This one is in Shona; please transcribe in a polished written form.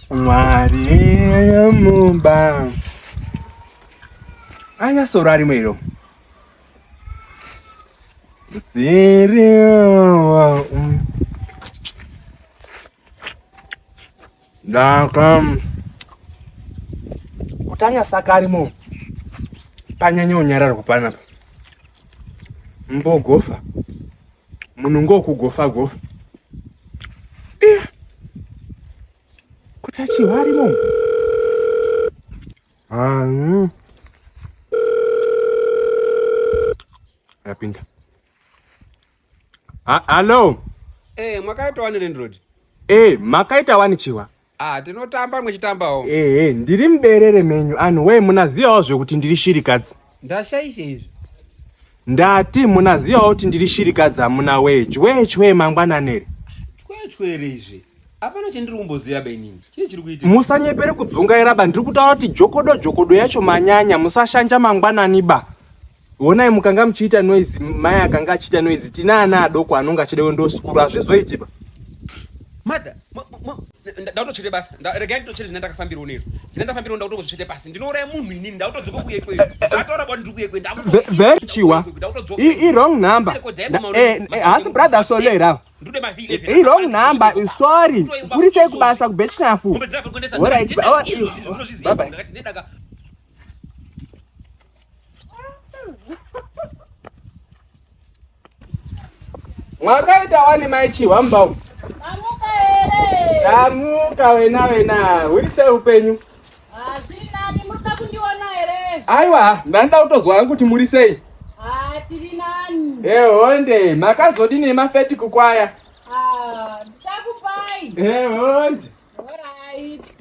Mwari mumba. Anya sorari mwero. Zviri. Ndaka. Kutanya sakari mo. Panyanya unyarara kupana. Mbogofa. Munungo kugofa gofa. Kutachi warimo. Yapinda. Hello. Mwakaita wani Landlord? Makaita wani chiwa. Tinotamba mwechitambawo. Ndiri muberere menyu anhu we munaziyawo zvekuti ndiri shirikadzi. Ndashaisha izvi. Ndati munaziyawo kuti ndiri shirikadzi amuna we chwe mangwananere. Chwe izvi. Apana chendiri kumboziya benini. Chiri kuitika. Musanyepere kudzungaira ba ndiri kutaura kuti jokodo yacho manyanya musashanja mangwanani ba. Onai mukanga muchiita noise mai akanga achiita noise tina ana adoko anonga achide ndosukuru azvizoitiba. Mada, ndautochete basa. Regai ndochete ndakafambira unero. Ndakafambira ndautochete basa. Ndinouraya munhu inini ndautodzoka kuye kweyo. Zvatora bwa ndiri kuye kweyo. Very chiwa. Wrong number. Asi brother solera. Wrong number. Sorry. Kuri sei kubasa kubechinafu. Alright. Bye bye. Mwakaita wani maichiwa mbau. Tamuka wena. Uri sei upenyu? Nani murika kundiona here? Aiwa, ndanda utozwa kuti muri sei? Tiri nani? Honde, makazodini mafeti kukwaya? Nditakupai. Honde. Alright.